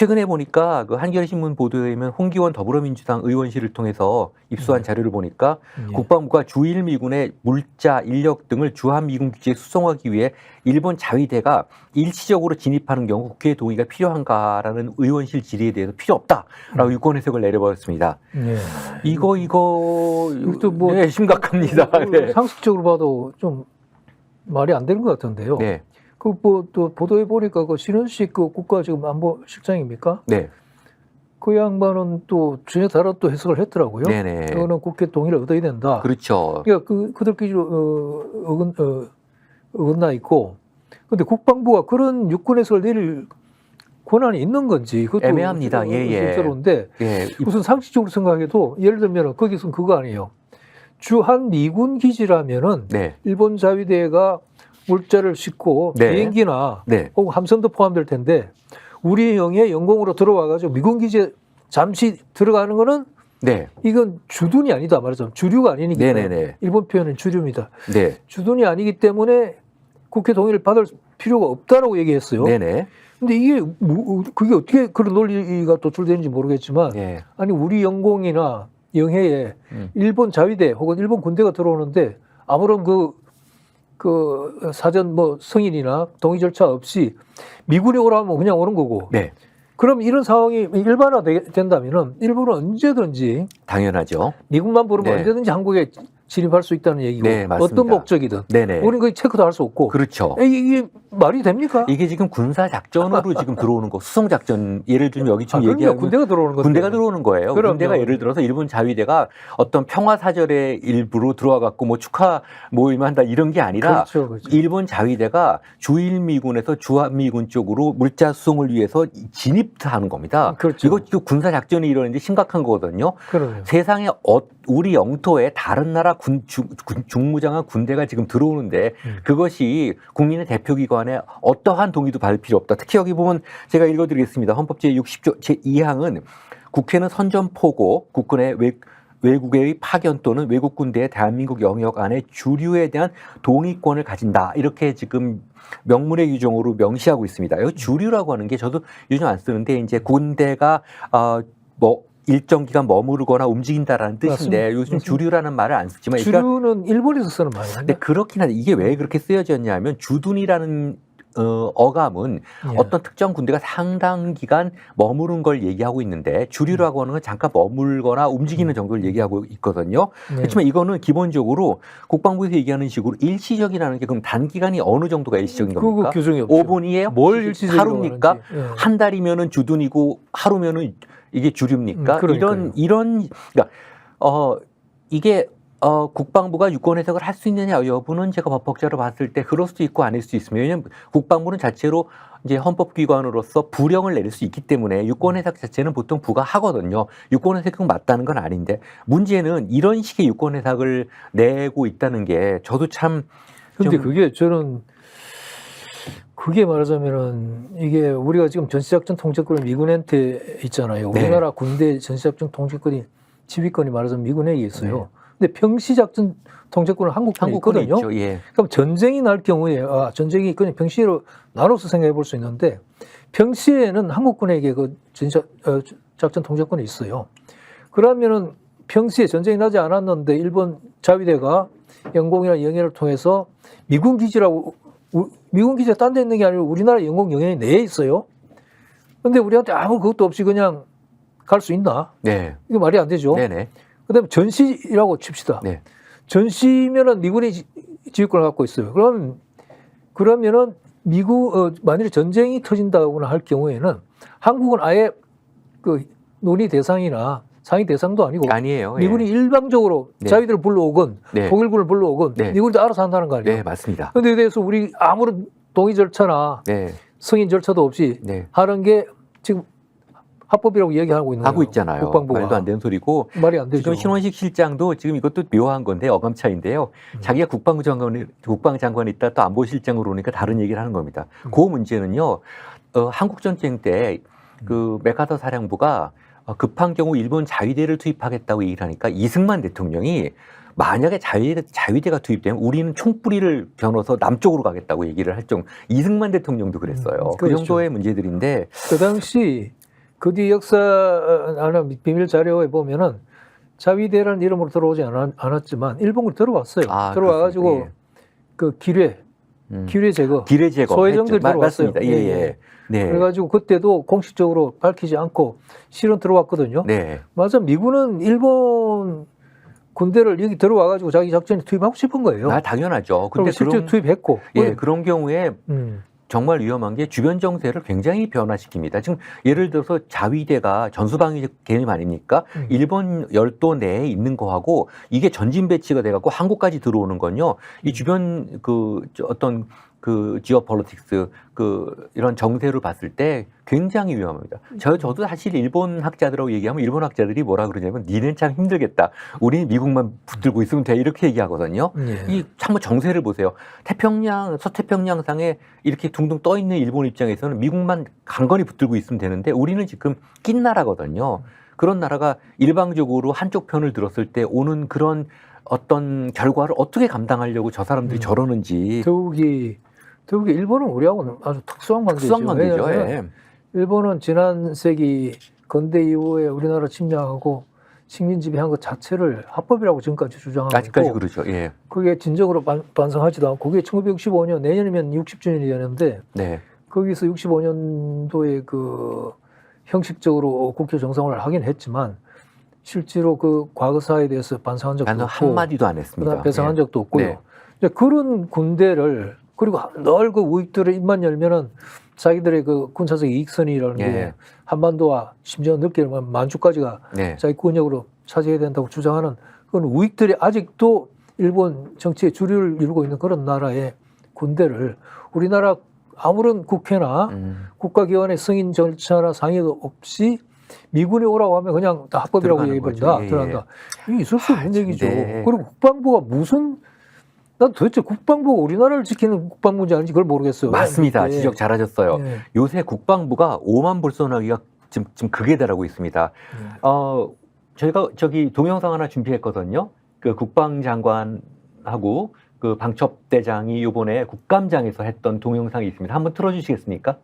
최근에 보니까 그 한겨레신문 보도에 의하면 홍기원 더불어민주당 의원실을 통해서 입수한 자료를 보니까 국방부가 주일 미군의 물자, 인력 등을 주한미군 기지에 수송하기 위해 일본 자위대가 일시적으로 진입하는 경우 국회의 동의가 필요한가라는 의원실 질의에 대해서 필요 없다라고 유권 해석을 내려버렸습니다. 이것도 뭐 네, 심각합니다. 네. 상식적으로 봐도 좀 말이 안 되는 것 같은데요. 네. 그 뭐 또 보도에 보니까 그 신원식 그 국가 지금 안보실장입니까? 네. 그 양반은 또 전혀 다른 또 해석을 했더라고요. 네네. 그거는 국회 동의를 얻어야 된다. 그렇죠. 그러니까 그들끼리 어긋나 있고, 근데 국방부가 그런 유권 해석을 내릴 권한이 있는 건지 그것도 애매합니다. 의심스러운데 예. 무슨 상식적으로 생각해도 예를 들면 거기서는 그거 아니에요. 주한 미군 기지라면은 네. 일본 자위대가 물자를 싣고 네. 비행기나 네. 혹은 함선도 포함될 텐데 우리 형의 영공으로 들어와가지고 미군 기지에 잠시 들어가는 거는 네. 이건 주둔이 아니다 말하자면 주류가 아니니까 네네네. 일본 표현은 주류입니다. 네. 주둔이 아니기 때문에 국회 동의를 받을 필요가 없다라고 얘기했어요. 네네. 근데 이게 그게 어떻게 그런 논리가 도출되는지 모르겠지만 네. 아니 우리 영공이나 영해에 일본 자위대 혹은 일본 군대가 들어오는데 아무런 그 사전 뭐 승인이나 동의 절차 없이 미군이 오라면 그냥 오는 거고. 네. 그럼 이런 상황이 일반화된다면은 일본은 언제든지 당연하죠. 미군만 부르면 네. 언제든지 한국에 진입할 수 있다는 얘기고 네, 맞습니다. 어떤 목적이든 네네. 우리는 그 체크도 할 수 없고. 그렇죠. 이게 말이 됩니까? 이게 지금 군사 작전으로 지금 들어오는 거, 수송 작전. 예를 들면 여기 지금 그럼요. 얘기하면 군대가 들어오는 건데. 군대가 들어오는 거예요. 그럼요. 군대가 예를 들어서 일본 자위대가 어떤 평화 사절의 일부로 들어와 갖고 뭐 축하 모임을 한다 이런 게 아니라 그렇죠. 일본 자위대가 주일미군에서 주한미군 쪽으로 물자 수송을 위해서 진입하는 겁니다. 그렇죠. 이거 군사 작전이 이러는데 심각한 거거든요. 그러네요. 세상에 우리 영토에 다른 나라 중무장한 군대가 지금 들어오는데 그것이 국민의 대표기관에 어떠한 동의도 받을 필요 없다. 특히 여기 보면 제가 읽어드리겠습니다. 헌법 제60조 제2항은 국회는 선전포고 국군의 외국의 파견 또는 외국 군대의 대한민국 영역 안에 주류에 대한 동의권을 가진다. 이렇게 지금 명문의 규정으로 명시하고 있습니다. 이 주류라고 하는 게 저도 요즘 안 쓰는데 이제 군대가 일정 기간 머무르거나 움직인다라는 뜻인데 맞습니다. 요즘 맞습니다. 주류라는 말을 안 쓰지만 주류는 일본에서 쓰는 말이에요. 근데 그렇긴 한데 이게 왜 그렇게 쓰여졌냐면 주둔이라는 어감은 예. 어떤 특정 군대가 상당 기간 머무른 걸 얘기하고 있는데 주류라고 하는 건 잠깐 머물거나 움직이는 정도를 얘기하고 있거든요. 네. 그렇지만 이거는 기본적으로 국방부에서 얘기하는 식으로 일시적이라는 게 그럼 단기간이 어느 정도가 일시적인 겁니까? 그거 규정이 없죠. 5분이에요? 뭘 일시적이라고 하루입니까? 하는지. 예. 한 달이면은 주둔이고 하루면은 이게 주류입니까? 그러니까요. 그러니까 이게 국방부가 유권 해석을 할 수 있느냐 여부는 제가 법학자로 봤을 때 그럴 수도 있고 아닐 수도 있습니다. 왜냐하면 국방부는 자체로 이제 헌법기관으로서 부령을 내릴 수 있기 때문에 유권 해석 자체는 보통 부가 하거든요. 유권 해석이 맞다는 건 아닌데 문제는 이런 식의 유권 해석을 내고 있다는 게 저도 참. 근데 그게 저는 그게 말하자면은 이게 우리가 지금 전시작전 통제권이 미군한테 있잖아요. 네. 우리나라 군대 전시작전 통제권이 지휘권이 말하자면 미군에게 있어요. 근데 평시작전 통제권은 한국군에 있거든요. 있죠. 예. 그럼 전쟁이 날 경우에 전쟁이 그냥 평시로 나눠서 생각해 볼 수 있는데 평시에는 한국군에게 그 전시작전 통제권이 있어요. 그러면은 평시에 전쟁이 나지 않았는데 일본 자위대가 영공이나 영해를 통해서 미군 기지라고 미군 기지가 딴 데 있는 게 아니고 우리나라 영공 영해 내에 있어요. 근데 우리한테 아무 그것도 없이 그냥 갈 수 있나? 네. 이거 말이 안 되죠. 네네. 그다음에 전시라고 칩시다. 네. 전시면은 미군이 지휘권을 갖고 있어요. 그러면은 만일에 전쟁이 터진다거나 할 경우에는 한국은 아예 그 논의 대상이나 상위 대상도 아니고 아니에요. 미군이 예. 일방적으로 네. 자위들을 불러오건 네. 독일군을 불러오건 네. 미군이 알아서 한다는 거 아니에요. 네, 맞습니다. 그런데 대해서 우리 아무런 동의 절차나 네. 승인 절차도 없이 네. 하는 게 지금 합법이라고 얘기하고 있는 하고 거예요. 있잖아요. 국방부가. 말도 안 되는 소리고. 말이 안 되죠. 지금 신원식 실장도 지금 이것도 묘한 건데 어감차인데요. 자기가 국방장관이 있다 또 안보실장으로 오니까 다른 얘기를 하는 겁니다. 그 문제는요. 한국 전쟁 때 그 맥아더 사령부가 급한 경우 일본 자위대를 투입하겠다고 얘기를 하니까 이승만 대통령이 만약에 자위대가 투입되면 우리는 총뿌리를 겨눠서 남쪽으로 가겠다고 얘기를 할 정도. 이승만 대통령도 그랬어요. 그 그렇죠. 정도의 문제들인데 그 당시 그 뒤 역사 하는 비밀 자료에 보면은 자위대라는 이름으로 들어오지 않았지만 일본군이 들어왔어요. 들어와가지고 그렇습니다. 예. 그 기뢰 제거, 기뢰 제거 소해정들이 했죠. 들어왔어요. 맞습니다. 예, 예. 네. 그래가지고 그때도 공식적으로 밝히지 않고 실은 들어왔거든요. 네. 맞아, 미군은 일본 군대를 여기 들어와가지고 자기 작전에 투입하고 싶은 거예요. 당연하죠. 그리고 근데 실제 투입했고. 그런 경우에 정말 위험한 게 주변 정세를 굉장히 변화시킵니다. 지금 예를 들어서 자위대가 전수방위적 개념 아닙니까? 일본 열도 내에 있는 거하고 이게 전진 배치가 돼갖고 한국까지 들어오는 건요. 이 주변 어떤 지오폴리틱스 이런 정세를 봤을 때 굉장히 위험합니다. 저도 사실 일본 학자들하고 얘기하면 일본 학자들이 뭐라 그러냐면 니는 참 힘들겠다. 우리는 미국만 붙들고 있으면 돼. 이렇게 얘기하거든요. 이 한번 정세를 보세요. 서태평양상에 이렇게 둥둥 떠 있는 일본 입장에서는 미국만 강건히 붙들고 있으면 되는데 우리는 지금 낀 나라거든요. 그런 나라가 일방적으로 한쪽 편을 들었을 때 오는 그런 어떤 결과를 어떻게 감당하려고 저 사람들이 저러는지. 더욱이 일본은 우리하고는 아주 특수한 관계죠. 예. 일본은 지난 세기 근대 이후에 우리나라 침략하고 식민 지배한 것 자체를 합법이라고 지금까지 주장하고 아직까지 있고, 그러죠. 예. 그게 진정으로 반성하지도 않고, 그게 1965년 내년이면 60주년이었는데 네. 거기서 65년도에 그 형식적으로 국회 정상화를 하긴 했지만 실제로 그 과거사에 대해서 반성한 적도 없고 한마디도 안 했습니다. 배상한 적도 없고요. 네. 이제 그런 군대를 그리고 늘 그 우익들의 입만 열면은 자기들의 그 군사적 이익선이라는 게 한반도와 심지어 늦게 만주까지가 자기 군역으로 차지해야 된다고 주장하는 그런 우익들이 아직도 일본 정치의 주류를 이루고 있는 그런 나라의 군대를 우리나라 아무런 국회나 국가기관의 승인 절차나 상의도 없이 미군이 오라고 하면 그냥 다 합법이라고 얘기해버린다. 들어간다. 이게 있을 수 없는 얘기죠. 그리고 국방부가 난 도대체 국방부가 우리나라를 지키는 국방부인지 아닌지 그걸 모르겠어요. 맞습니다. 지적 잘하셨어요. 요새 국방부가 오만불손하기가 지금 극에 달하고 있습니다. 저희가 동영상 하나 준비했거든요. 그 국방장관하고 그 방첩대장이 이번에 국감장에서 했던 동영상이 있습니다. 한번 틀어주시겠습니까?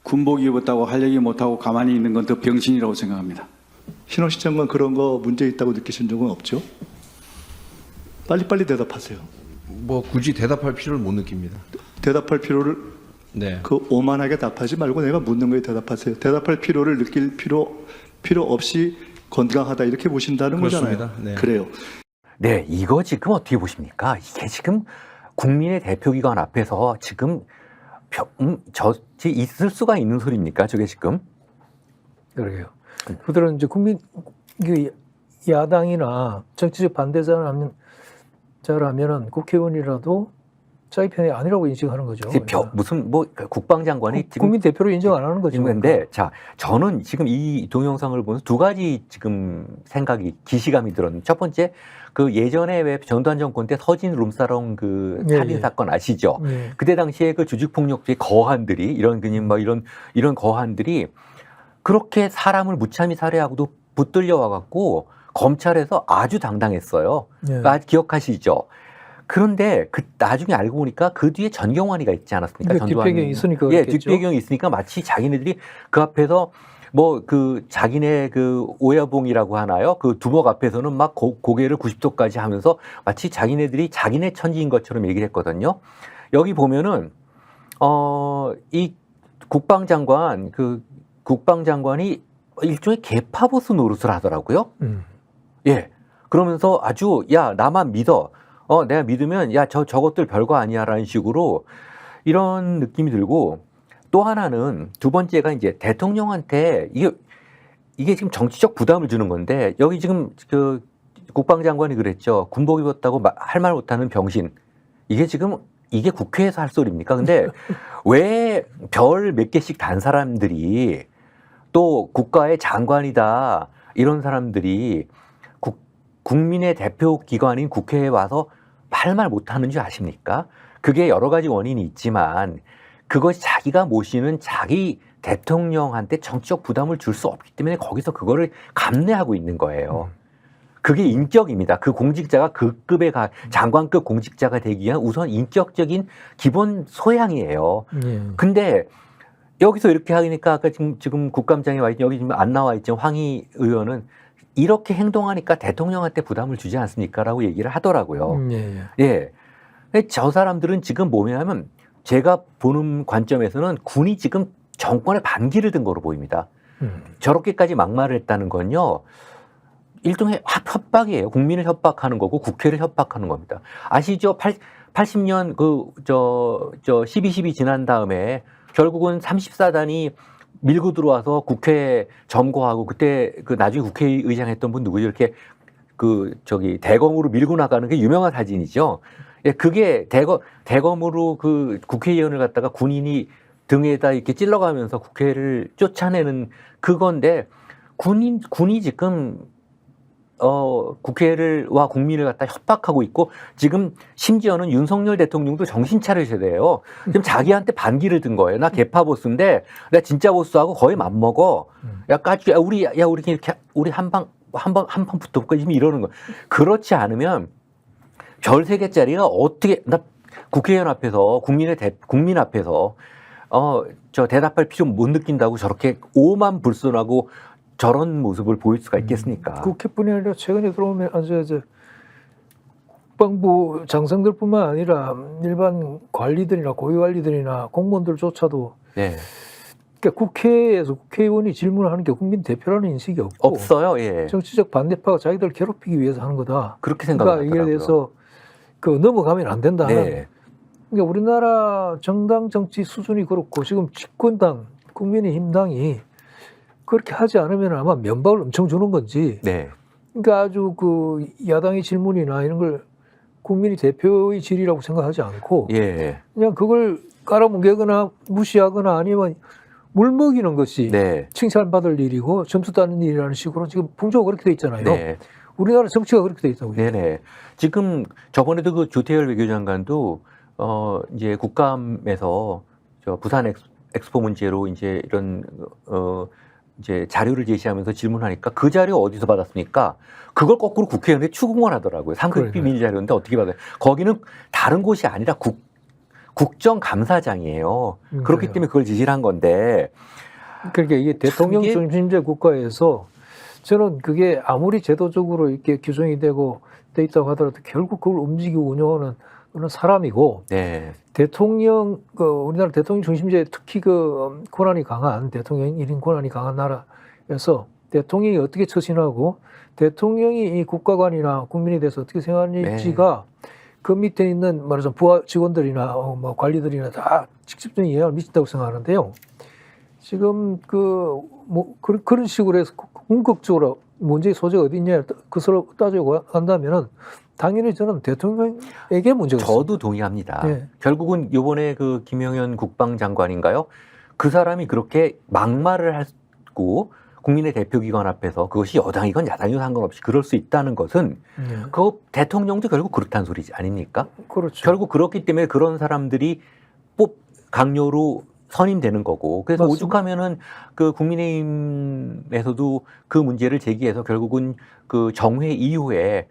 군복 입었다고 할 얘기 못하고 가만히 있는 건 더 병신이라고 생각합니다. 신원식 장관 그런 거 문제 있다고 느끼신 적은 없죠? 빨리빨리 대답하세요. 뭐 굳이 대답할 필요를 못 느낍니다. 대답할 필요를 그 오만하게 답하지 말고 내가 묻는 거에 대답하세요. 대답할 필요를 느낄 필요 없이 건강하다 이렇게 보신다는 그렇습니다. 거잖아요. 네. 그래요. 네, 이거 지금 어떻게 보십니까? 이게 지금 국민의 대표기관 앞에서 지금 있을 수가 있는 소리입니까? 저게 지금? 그러게요. 그들은 이제 야당이나 정치적 반대자라면은 국회의원이라도 자기 편이 아니라고 인식하는 거죠. 무슨 국방장관이 지금 국민 대표로 인정 안 하는 거죠. 그런데 저는 지금 이 동영상을 보면서 두 가지 지금 기시감이 들었는데 첫 번째 예전에 왜 전두환 정권 때 서진 룸사롱 살인 사건 아시죠? 그때 당시에 조직폭력주의 거한들이 이런 거한들이 그렇게 사람을 무참히 살해하고도 붙들려 와갖고 검찰에서 아주 당당했어요. 기억하시죠? 그런데 나중에 알고 보니까 그 뒤에 전경환이가 있지 않았습니까? 뒷배경이 있으니까. 뒷배경이 있으니까 마치 자기네들이 그 앞에서 자기네 오야봉이라고 하나요? 두목 앞에서는 막 고개를 90도까지 하면서 마치 자기네들이 자기네 천지인 것처럼 얘기를 했거든요. 여기 보면은, 이 국방장관이 일종의 개파보스 노릇을 하더라고요. 예. 그러면서 아주, 야, 나만 믿어. 내가 믿으면, 야, 저것들 별거 아니야. 라는 식으로 이런 느낌이 들고, 또 하나는 두 번째가 이제 대통령한테 이게 지금 정치적 부담을 주는 건데, 여기 지금 국방장관이 그랬죠. 군복 입었다고 할 말 못하는 병신. 이게 국회에서 할 소리입니까? 근데 왜 별 몇 개씩 단 사람들이 또 국가의 장관이다. 이런 사람들이 국민의 대표 기관인 국회에 와서 할 말 못하는 줄 아십니까? 그게 여러 가지 원인이 있지만 그것이 자기가 모시는 자기 대통령한테 정치적 부담을 줄 수 없기 때문에 거기서 그거를 감내하고 있는 거예요. 그게 인격입니다. 그 공직자가 그 급의 장관급 공직자가 되기 위한 우선 인격적인 기본 소양이에요. 근데 여기서 이렇게 하니까 아까 지금 국감장에 와 있 여기 지금 안 나와 있죠. 황희 의원은 이렇게 행동하니까 대통령한테 부담을 주지 않습니까라고 얘기를 하더라고요. 예. 저 사람들은 지금 뭐냐면 제가 보는 관점에서는 군이 지금 정권의 반기를 든 거로 보입니다. 저렇게까지 막말을 했다는 건요. 일종의 협박이에요. 국민을 협박하는 거고 국회를 협박하는 겁니다. 아시죠? 80년 12.12 지난 다음에 결국은 34단이 밀고 들어와서 국회 점거하고 그때 나중에 국회의장 했던 분 누구죠? 이렇게 대검으로 밀고 나가는 게 유명한 사진이죠. 예, 그게 대검으로 그 국회의원을 갖다가 군인이 등에다 이렇게 찔러가면서 국회를 쫓아내는 그건데 군이 지금 국회와 국민을 갖다 협박하고 있고 지금 심지어는 윤석열 대통령도 정신 차리셔야 돼요. 지금 자기한테 반기를 든 거예요. 나 개파 보스인데 나 진짜 보스하고 거의 맞먹어. 우리 한 방 붙어볼까 지금 이러는 거. 그렇지 않으면 별 3개짜리가 어떻게 나 국회의원 앞에서 국민 앞에서 저 대답할 필요 못 느낀다고 저렇게 오만불손하고 저런 모습을 보일 수가 있겠습니까? 국회뿐이 아니라 최근에 들어오면 이제 국방부 장성들뿐만 아니라 일반 관리들이나 고위 관리들이나 공무원들조차도 네. 그러니까 국회에서 국회의원이 질문하는 게 국민 대표라는 인식이 없고 없어요. 예. 정치적 반대파가 자기들 괴롭히기 위해서 하는 거다. 그렇게 생각하더라고요. 그러니까 이에 대해서 넘어가면 안 된다. 네. 그러니까 우리나라 정당 정치 수준이 그렇고 지금 집권당 국민의힘당이 그렇게 하지 않으면 아마 면박을 엄청 주는 건지. 네. 그러니까 아주 야당의 질문이나 이런 걸 국민이 대표의 질이라고 생각하지 않고 예. 그냥 그걸 깔아뭉개거나 무시하거나 아니면 물먹이는 것이 네. 칭찬받을 일이고 점수 따는 일이라는 식으로 지금 풍조가 그렇게 돼 있잖아요. 네. 우리나라 정치가 그렇게 돼 있다고요. 네네. 지금 저번에도 그 조태열 외교장관도 이제 국감에서 부산 엑스포 문제로 이제 이런 이제 자료를 제시하면서 질문하니까 그 자료 어디서 받았습니까? 그걸 거꾸로 국회의원에 추궁을 하더라고요. 상급 비밀 자료인데 어떻게 받아요? 거기는 다른 곳이 아니라 국정감사장이에요. 그렇기 때문에 그걸 지시를 한 건데. 그러니까 이게 대통령 중심제 국가에서 저는 그게 아무리 제도적으로 이렇게 규정이 되고 돼 있다고 하더라도 결국 그걸 움직이고 운영하는 그런 사람이고 네. 대통령 우리나라 대통령 중심제 특히 권한이 강한 대통령 1인 권한이 강한 나라에서 대통령이 어떻게 처신하고 대통령이 이 국가관이나 국민에 대해서 어떻게 생각하는지가 그 밑에 있는 말하자면 부하 직원들이나 관리들이나 다 직접적인 영향을 미친다고 생각하는데요. 지금 그런 식으로 해서 궁극적으로 문제의 소재가 어디 있냐 그것으로 따지고 간다면은 당연히 저는 대통령에게 문제가 있습니다. 저도 동의합니다. 네. 결국은 이번에 그 김영현 국방장관인가요? 그 사람이 그렇게 막말을 하고 국민의 대표기관 앞에서 그것이 여당이건 야당이건 상관없이 그럴 수 있다는 것은 그 대통령도 결국 그렇다는 소리지 아닙니까? 그렇죠. 결국 그렇기 때문에 그런 사람들이 강요로 선임되는 거고 그래서 맞습니다. 오죽하면은 그 국민의힘에서도 그 문제를 제기해서 결국은 그 정회 이후에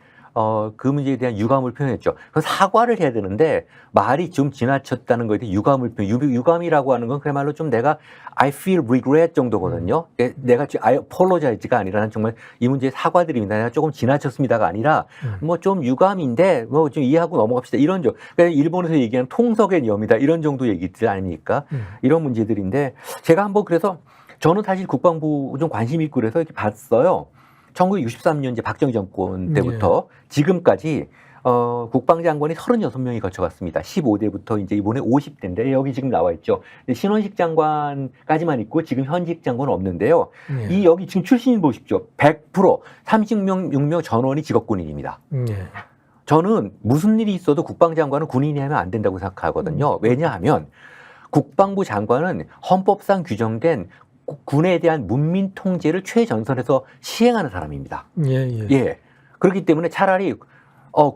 그 문제에 대한 유감을 표현했죠. 사과를 해야 되는데 말이 좀 지나쳤다는 거에 대해 유감이라고 하는 건 그야말로 좀 내가 I feel regret 정도거든요. 내가 I apologize가 아니라 정말 이 문제에 사과드립니다. 내가 조금 지나쳤습니다가 아니라 뭐 좀 유감인데 뭐 좀 이해하고 넘어갑시다. 이런 그러니까 일본에서 얘기하는 통석의 염이다. 이런 정도 얘기들 아닙니까? 이런 문제들인데 제가 한번 그래서 저는 사실 국방부 좀 관심 있고 그래서 이렇게 봤어요. 1963년 이제 박정희 정권 때부터 지금까지 국방장관이 36명이 거쳐갔습니다. 15대부터 이제 이번에 50대인데 여기 지금 나와 있죠. 신원식 장관까지만 있고 지금 현직 장관은 없는데요. 이 여기 지금 출신 보십시오. 100% 36명 전원이 직업군인입니다. 저는 무슨 일이 있어도 국방장관은 군인이 하면 안 된다고 생각하거든요. 왜냐하면 국방부 장관은 헌법상 규정된 군에 대한 문민 통제를 최전선에서 시행하는 사람입니다. 예. 그렇기 때문에 차라리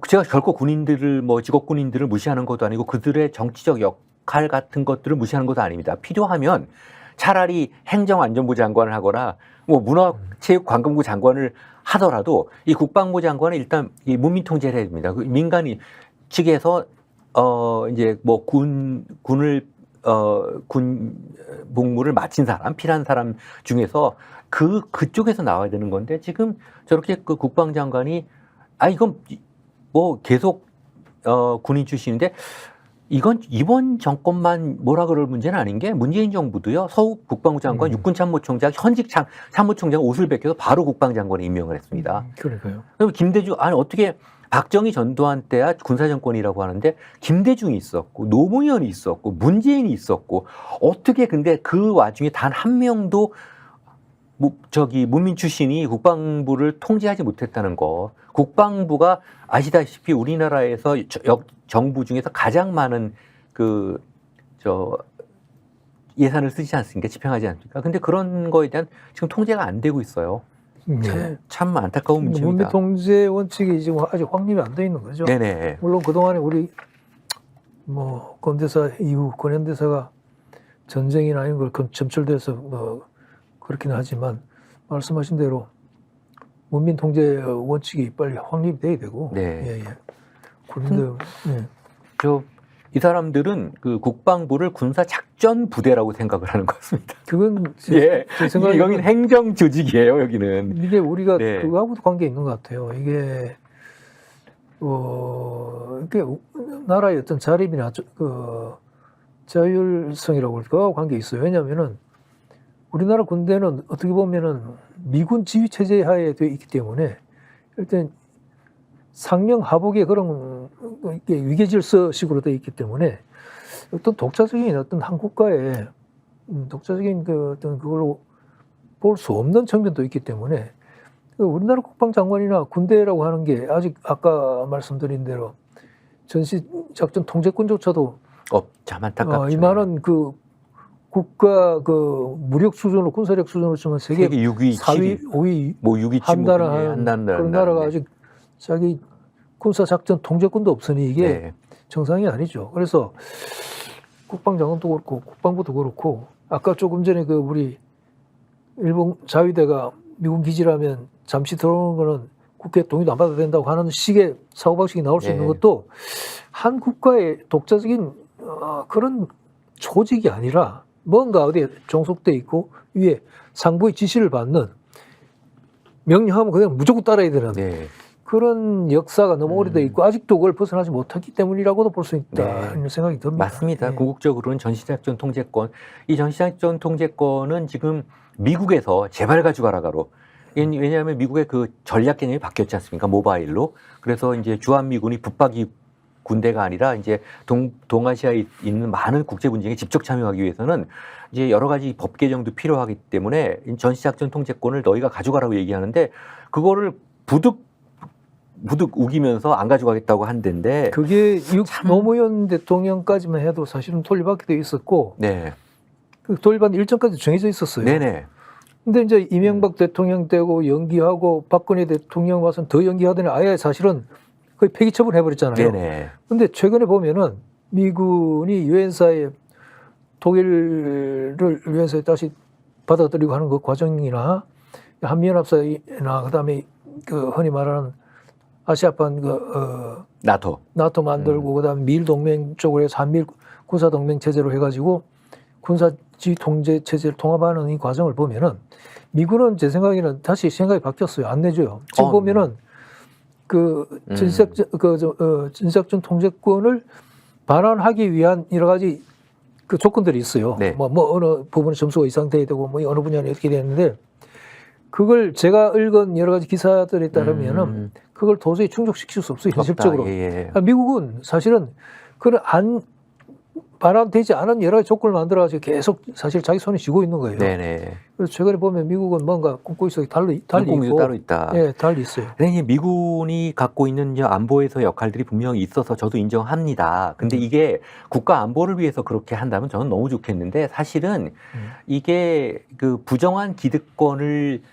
제가 결코 군인들을 직업 군인들을 무시하는 것도 아니고 그들의 정치적 역할 같은 것들을 무시하는 것도 아닙니다. 필요하면 차라리 행정안전부 장관을 하거나 문화체육관광부 장관을 하더라도 이 국방부 장관은 일단 이 문민 통제를 해야 됩니다. 민간인 측에서 이제 군을 군 복무를 마친 사람, 필요한 사람 중에서 그쪽에서 나와야 되는 건데 지금 저렇게 그 국방장관이 이건 뭐 계속 군인 출신인데 이건 이번 정권만 뭐라 그럴 문제는 아닌 게 문재인 정부도요. 서욱 국방부 장관, 육군참모총장, 현직 참모총장 옷을 벗겨서 바로 국방장관에 임명을 했습니다. 그러니까요. 그럼 김대중 어떻게 박정희 전두환 때야 군사정권이라고 하는데 김대중이 있었고 노무현이 있었고 문재인이 있었고 어떻게 근데 그 와중에 단 한 명도 문민 출신이 국방부를 통제하지 못했다는 거. 국방부가 아시다시피 우리나라에서 정부 중에서 가장 많은 예산을 쓰지 않습니까? 집행하지 않습니까? 근데 그런 거에 대한 지금 통제가 안 되고 있어요. 참 안타까운 문제입니다. 문미 통제 원칙이 지금 아직 확립이 안 돼 있는 거죠. 네네. 물론 그동안에 우리 뭐 건대사 이후 권현대사가 전쟁이나 이런 걸 점철돼서 그렇긴 하지만 말씀하신 대로 문민 통제 원칙이 빨리 확립돼야 되고. 네. 예. 그런데 이 사람들은 그 국방부를 군사 작전 부대라고 생각을 하는 것 같습니다. 그건 제 생각에 여기는 행정 조직이에요. 여기는. 이게 우리가 네. 그거하고도 관계 있는 것 같아요. 이게 이게 나라의 어떤 자립이나 자율성이라고 그럴까 관계 있어요. 왜냐하면은 우리나라 군대는 어떻게 보면은 미군 지휘 체제 하에 되어 있기 때문에 일단 상명 하복의 그런 위계 질서식으로 되어 있기 때문에 어떤 독자적인 어떤 한 국가의 독자적인 어떤 그걸로 볼 수 없는 측면도 있기 때문에 우리나라 국방장관이나 군대라고 하는 게 아직 아까 말씀드린 대로 전시작전 통제권조차도 참 안타깝죠. 이만한 국가 무력 수준으로 군사력 수준으로 치면 세계 6위, 4위, 7위, 5위 뭐 6위, 한다는 그런 나라가 아직 자기 군사작전 통제권도 없으니 이게 네. 정상이 아니죠. 그래서 국방장관도 그렇고 국방부도 그렇고 아까 조금 전에 우리 일본 자위대가 미군 기지라면 잠시 들어오는 거는 국회 동의도 안 받아야 된다고 하는 식의 사고방식이 나올 수 네. 있는 것도 한 국가의 독자적인 그런 조직이 아니라 뭔가 어디에 종속돼 있고 위에 상부의 지시를 받는 명령하면 그냥 무조건 따라야 되는 네. 그런 역사가 너무 오래돼 있고 아직도 그걸 벗어나지 못했기 때문이라고도 볼 수 있다 이런 생각이 듭니다. 맞습니다. 네. 궁극적으로는 전시작전 통제권. 이 전시작전 통제권은 지금 미국에서 제발 가져가라가로. 왜냐하면 미국의 그 전략 개념이 바뀌었지 않습니까? 모바일로. 그래서 이제 주한미군이 붙박이 군대가 아니라 이제 동아시아에 있는 많은 국제 분쟁에 직접 참여하기 위해서는 이제 여러 가지 법 개정도 필요하기 때문에 전시작전 통제권을 너희가 가져가라고 얘기하는데 그거를 부득 우기면서 안 가져가겠다고 한다는데 그게 노무현 대통령까지만 해도 사실은 돌려받게 돼 있었고 네. 그 돌려받는 일정까지 정해져 있었어요. 네네. 근데 이제 이명박 대통령 때고 연기하고 박근혜 대통령 와서는 더 연기하더니 아예 사실은 거의 폐기 처분해버렸잖아요. 네네. 근데 최근에 보면은 미군이 유엔사에 독일을 유엔사에 다시 받아들이고 하는 그 과정이나 한미연합사나 그다음에 흔히 말하는 아시아판 나토 만들고 그다음에 미일 동맹 쪽으로 해서 한미일 군사 동맹 체제로 해가지고 군사 지휘 통제 체제를 통합하는 이 과정을 보면은 미군은 제 생각에는 다시 생각이 바뀌었어요. 안 내줘요. 지금 보면은 전시작전 통제권을 반환하기 위한 여러 가지 조건들이 있어요. 네. 뭐 어느 부분에 점수가 이상돼야 되고 뭐 어느 분야는 어떻게 되는데 그걸 제가 읽은 여러 가지 기사들에 따르면은 그걸 도저히 충족시킬 수 없어요. 현실적으로. 예. 미국은 사실은 그런 반환되지 않은 여러 가지 조건을 만들어가지고 계속 사실 자기 손에 쥐고 있는 거예요. 네네. 그래서 최근에 보면 미국은 뭔가 꿈꾸고 있어 달리 있고 따로 있다. 예, 달리 있어요. 선생님, 미군이 갖고 있는 안보에서 역할들이 분명히 있어서 저도 인정합니다. 근데 이게 국가 안보를 위해서 그렇게 한다면 저는 너무 좋겠는데 사실은 이게 그 부정한 기득권을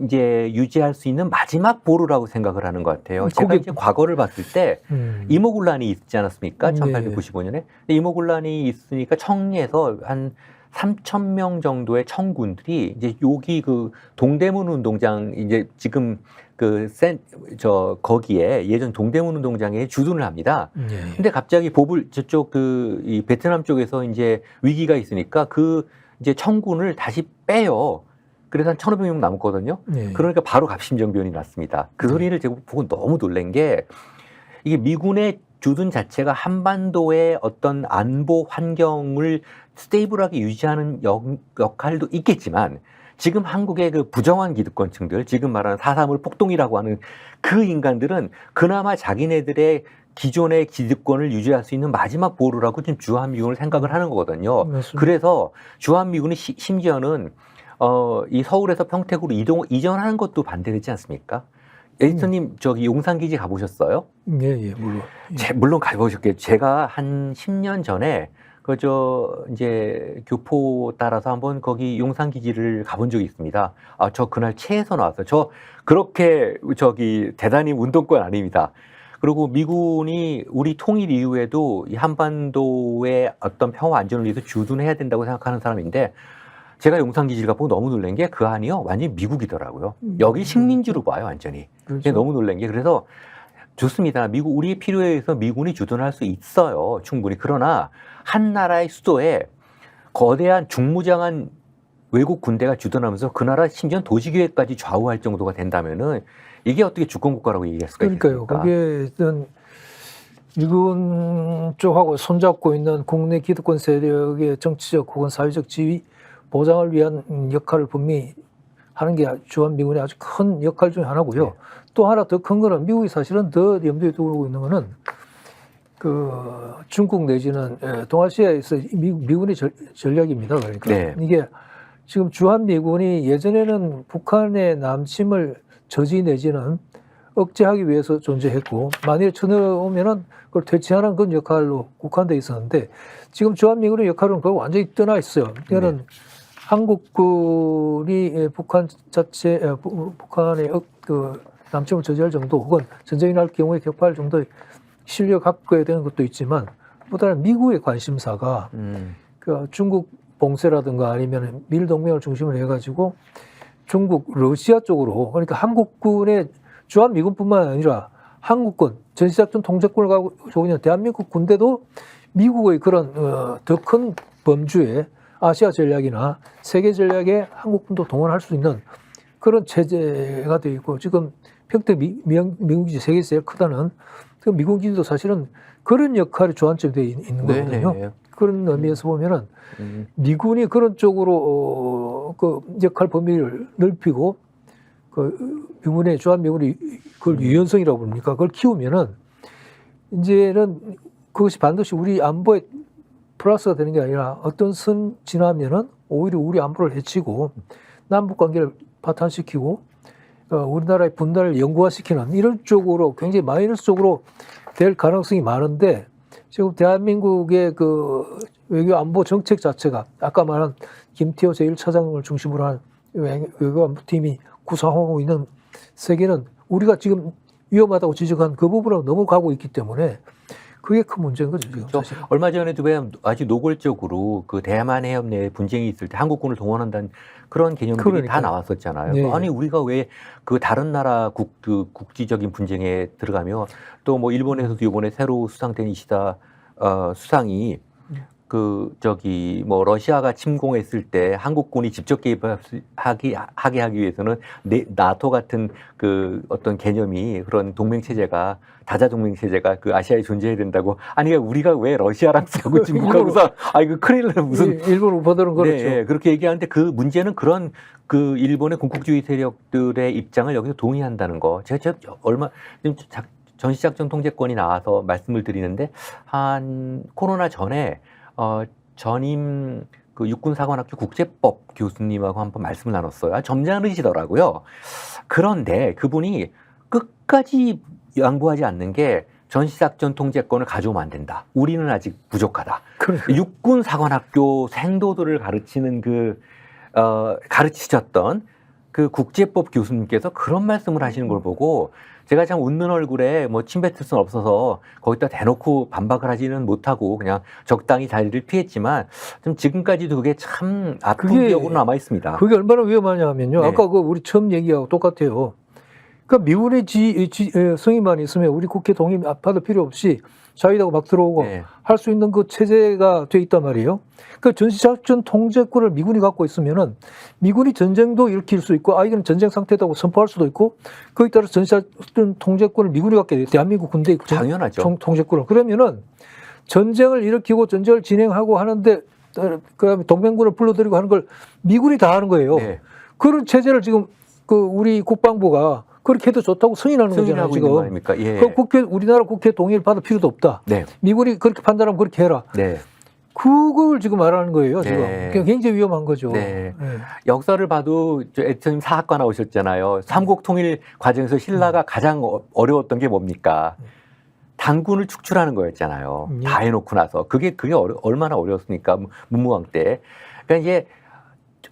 이제 유지할 수 있는 마지막 보루라고 생각을 하는 것 같아요. 제가 이제 과거를 봤을 때 이모군란이 있지 않았습니까? 1895년에. 이모군란이 있으니까 청리에서 한 3,000명 정도의 청군들이 이제 여기 그 동대문 운동장 이제 지금 거기에 예전 동대문 운동장에 주둔을 합니다. 예. 근데 갑자기 저쪽 이 베트남 쪽에서 이제 위기가 있으니까 이제 청군을 다시 빼요. 그래서 한 1,500명 남았거든요. 예. 그러니까 바로 갑신정변이 났습니다. 그 소리를 제가 보고 너무 놀란 게 이게 미군의 주둔 자체가 한반도의 어떤 안보 환경을 스테이블하게 유지하는 역할도 있겠지만 지금 한국의 그 부정한 기득권층들, 지금 말하는 4.3을 폭동이라고 하는 그 인간들은 그나마 자기네들의 기존의 기득권을 유지할 수 있는 마지막 보루라고 지금 주한미군을 생각을 하는 거거든요. 맞습니다. 그래서 주한미군이 심지어는 이 서울에서 평택으로 이전하는 것도 반대되지 않습니까? 에디터님 저기 용산기지 가보셨어요? 예, 물론. 물론 가보셨겠죠. 제가 한 10년 전에 이제 교포 따라서 한번 거기 용산기지를 가본 적이 있습니다. 저 그날 체에서 나왔어요. 저 그렇게 대단히 운동권 아닙니다. 그리고 미군이 우리 통일 이후에도 이 한반도의 어떤 평화 안전을 위해서 주둔해야 된다고 생각하는 사람인데 제가 용산기지를 가보고 너무 놀란 게 그 안이요. 완전히 미국이더라고요. 여기 식민지로 봐요, 완전히. 그렇죠. 너무 놀란 게 그래서 좋습니다. 우리의 필요에 의해서 미군이 주둔할 수 있어요. 충분히. 그러나 한 나라의 수도에 거대한 중무장한 외국 군대가 주둔하면서 그 나라 심지어 도시계획까지 좌우할 정도가 된다면은 이게 어떻게 주권국가라고 얘기할 수가 그러니까요. 있습니까? 거기에 있던 미군 쪽하고 손잡고 있는 국내 기득권 세력의 정치적 혹은 사회적 지위 보장을 위한 역할을 분명히 하는 게 주한미군의 아주 큰 역할 중에 하나고요. 네. 또 하나 더 큰 거는 미국이 사실은 더 염두에 두고 있는 거는 그 중국 내지는 동아시아에서 미군의 전략입니다. 그러니까 네. 이게 지금 주한미군이 예전에는 북한의 남침을 저지 내지는 억제하기 위해서 존재했고 만일 쳐들어오면은 그걸 퇴치하는 그런 역할로 국한돼 있었는데 지금 주한미군의 역할은 그걸 완전히 떠나 있어요. 이거는 한국군이 북한의 그 남침을 저지할 정도 혹은 전쟁이 날 경우에 격파할 정도의 실력 갖고야 되는 것도 있지만 보다는 미국의 관심사가 그 중국 봉쇄라든가 아니면 미일 동맹을 중심으로 해가지고 중국, 러시아 쪽으로 그러니까 한국군의 주한미군뿐만 아니라 한국군, 전시작전 통제권을 가지고 있는 대한민국 군대도 미국의 그런 더 큰 범주의 아시아 전략이나 세계 전략에 한국군도 동원할 수 있는 그런 체제가 되어 있고 지금 평택 미군기지 세계에서 제일 크다는 그 미군기지도 사실은 그런 역할이 주안점이 되어 있는 거거든요. 네. 그런 의미에서 보면은 미군이 그런 쪽으로 그 역할 범위를 넓히고 그 미군의 주한미군이 그걸 유연성이라고 부릅니까? 그걸 키우면은 이제는 그것이 반드시 우리 안보에 플러스가 되는 게 아니라 어떤 선 지나면은 오히려 우리 안보를 해치고 남북 관계를 파탄시키고 우리나라의 분단을 영구화시키는 이런 쪽으로 굉장히 마이너스 쪽으로 될 가능성이 많은데 지금 대한민국의 그 외교 안보 정책 자체가 아까 말한 김태호 제1차장을 중심으로 한 외교 안보팀이 구성하고 있는 세계는 우리가 지금 위험하다고 지적한 그 부분으로 넘어가고 있기 때문에 그게 큰 문제인 거죠, 지금. 사실. 얼마 전에도 아주 노골적으로 그 대만 해협 내에 분쟁이 있을 때 한국군을 동원한다는 그런 개념들이 그러니까요. 다 나왔었잖아요. 네. 아니 우리가 왜 그 다른 나라 국지적인 분쟁에 들어가며 또 뭐 일본에서도 이번에 새로 수상된 이시다 수상이 뭐 러시아가 침공했을 때 한국군이 직접 개입하게 하기 위해서는 나토 같은 그 어떤 개념이 그런 동맹 체제가 다자 동맹 체제가 그 아시아에 존재해야 된다고. 아니 우리가 왜 러시아랑 싸우고 중국하고서 이거 큰일 나 무슨 일본 우파들은 그렇죠. 네, 그렇게 얘기하는데 그 문제는 그런 그 일본의 군국주의 세력들의 입장을 여기서 동의한다는 거. 제가 얼마 전시작전 통제권이 나와서 말씀을 드리는데 한 코로나 전에 전임 그 육군사관학교 국제법 교수님하고 한번 말씀을 나눴어요. 점잖으시더라고요. 그런데 그분이 끝까지 양보하지 않는 게 전시작전 통제권을 가져오면 안 된다. 우리는 아직 부족하다. 육군사관학교 생도들을 가르치는 가르치셨던 그 국제법 교수님께서 그런 말씀을 하시는 걸 보고 제가 참 웃는 얼굴에 뭐 침뱉을 수는 없어서 거기다 대놓고 반박을 하지는 못하고 그냥 적당히 자리를 피했지만 좀 지금까지도 그게 참 아픈 기억으로 남아 있습니다. 그게 얼마나 위험하냐면요. 네. 아까 우리 처음 얘기하고 똑같아요. 그러니까 미군의 승인만 있으면 우리 국회 동의 받을 필요 없이 자위대가 막 들어오고 네. 할 수 있는 그 체제가 돼 있단 말이에요. 그러니까 전시작전 통제권을 미군이 갖고 있으면은 미군이 전쟁도 일으킬 수 있고 이건 전쟁 상태다고 선포할 수도 있고 거기에 따라서 전시작전 통제권을 미군이 갖게 돼요. 대한민국 군대의 당연하죠. 통제권을. 그러면은 전쟁을 일으키고 전쟁을 진행하고 하는데 그다음에 동맹군을 불러들이고 하는 걸 미군이 다 하는 거예요. 네. 그런 체제를 지금 그 우리 국방부가 그렇게 해도 좋다고 승인하는 거잖아요. 승인하고 있는 지금. 거 아닙니까? 예. 그 국회 우리나라 국회 동의를 받을 필요도 없다. 네. 미군이 그렇게 판단하면 그렇게 해라. 네. 그걸 지금 말하는 거예요. 지금. 네. 그러니까 굉장히 위험한 거죠. 네. 네. 역사를 봐도 애청님 사학과 나오셨잖아요. 삼국 통일 과정에서 신라가 가장 어려웠던 게 뭡니까? 당군을 축출하는 거였잖아요. 다 해놓고 나서. 그게 얼마나 어려웠습니까? 문무왕 때. 그러니까 이게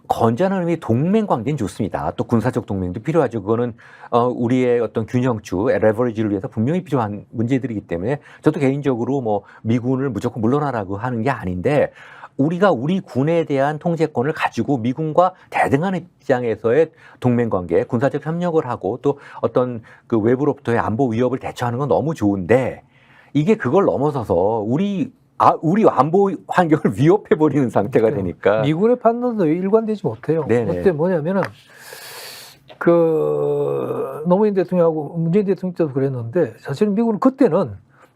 건전한 의미 동맹 관계는 좋습니다. 또 군사적 동맹도 필요하죠. 그거는 우리의 어떤 균형추, 레버리지를 위해서 분명히 필요한 문제들이기 때문에 저도 개인적으로 뭐 미군을 무조건 물러나라고 하는 게 아닌데 우리가 우리 군에 대한 통제권을 가지고 미군과 대등한 입장에서의 동맹 관계, 군사적 협력을 하고 또 어떤 그 외부로부터의 안보 위협을 대처하는 건 너무 좋은데 이게 그걸 넘어서서 우리 안보 환경을 위협해버리는 상태가 되니까. 미군의 판단도 일관되지 못해요. 네네. 그때 뭐냐면은 그 노무현 대통령하고 문재인 대통령 때도 그랬는데 사실은 미국은 그때는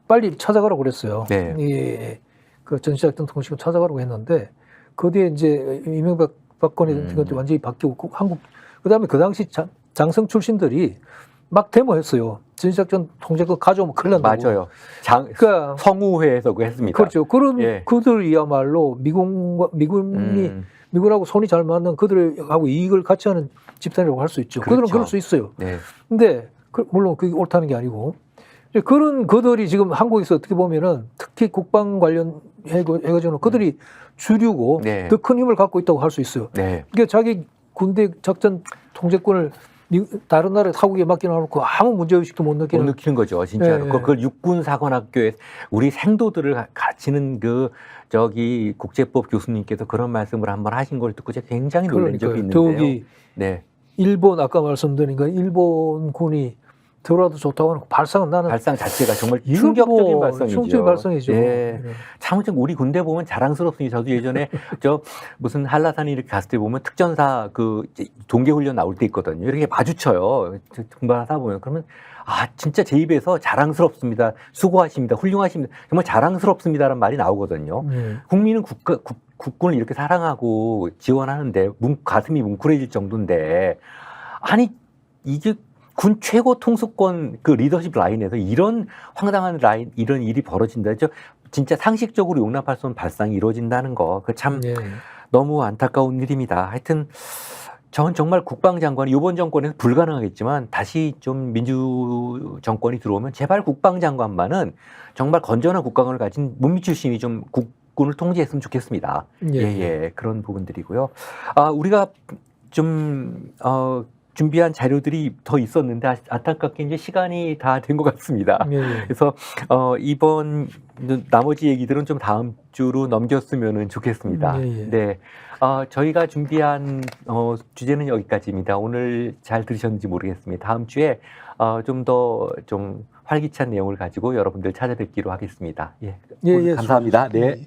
빨리 찾아가라고 그랬어요. 네. 그 전시작전 통신을 찾아가라고 했는데 그 뒤에 이제 이명박 박근혜 대통령 완전히 바뀌고 한국 그다음에 그 당시 장성 출신들이 막 데모했어요. 전시작전 통제권 가져오면 큰일 난다고. 맞아요. 그러니까 성우회에서 그 했습니다. 그렇죠. 그런 예. 그들이야말로 미군하고 손이 잘 맞는 그들하고 이익을 같이 하는 집단이라고 할 수 있죠. 그렇죠. 그들은 그럴 수 있어요. 네. 근데 물론 그게 옳다는 게 아니고 이제 그런 그들이 지금 한국에서 어떻게 보면은 특히 국방 관련 해가지고는 그들이 주류고 네. 더 큰 힘을 갖고 있다고 할 수 있어요. 네. 그러니까 자기 군대 작전 통제권을 다른 나라 사국에 맡겨놓고 아무 문제의식도 못 못 느끼는 느끼는 거죠, 진짜로. 예. 그걸 육군사관학교에 우리 생도들을 가르치는 저기 국제법 교수님께서 그런 말씀을 한번 하신 걸 듣고 제가 굉장히 놀란 적이 있는데요. 더욱이 네. 일본 아까 말씀드린 거 일본군이 들어와도 좋다고 하는 발상은 나는 발상 자체가 정말 이건 충격적인 뭐 발상이죠. 충격적인 발상이죠. 예. 네. 참 우리 군대 보면 자랑스럽습니다. 저도 예전에 저 무슨 한라산 이렇게 갔을 때 보면 특전사 그 동계훈련 나올 때 있거든요. 이렇게 마주쳐요. 등반하다 보면 그러면 진짜 제 입에서 자랑스럽습니다. 수고하십니다. 훌륭하십니다. 정말 자랑스럽습니다라는 말이 나오거든요. 국민은 국군을 이렇게 사랑하고 지원하는데 가슴이 뭉클해질 정도인데 아니 이게 군 최고 통수권 그 리더십 라인에서 이런 황당한 이런 일이 벌어진다. 진짜 상식적으로 용납할 수 없는 발상이 이루어진다는 거. 그 참 너무 안타까운 일입니다. 하여튼 전 정말 국방장관이 이번 정권에서 불가능하겠지만 다시 좀 민주 정권이 들어오면 제발 국방장관만은 정말 건전한 국방을 가진 문미 출신이 좀 국군을 통제했으면 좋겠습니다. 예. 그런 부분들이고요. 우리가 좀 준비한 자료들이 더 있었는데 안타깝게 이제 시간이 다 된 것 같습니다. 그래서 이번 나머지 얘기들은 좀 다음 주로 넘겼으면 좋겠습니다. 네, 저희가 준비한 주제는 여기까지입니다. 오늘 잘 들으셨는지 모르겠습니다. 다음 주에 좀 더 좀 활기찬 내용을 가지고 여러분들 찾아뵙기로 하겠습니다. 예, 감사합니다. 네.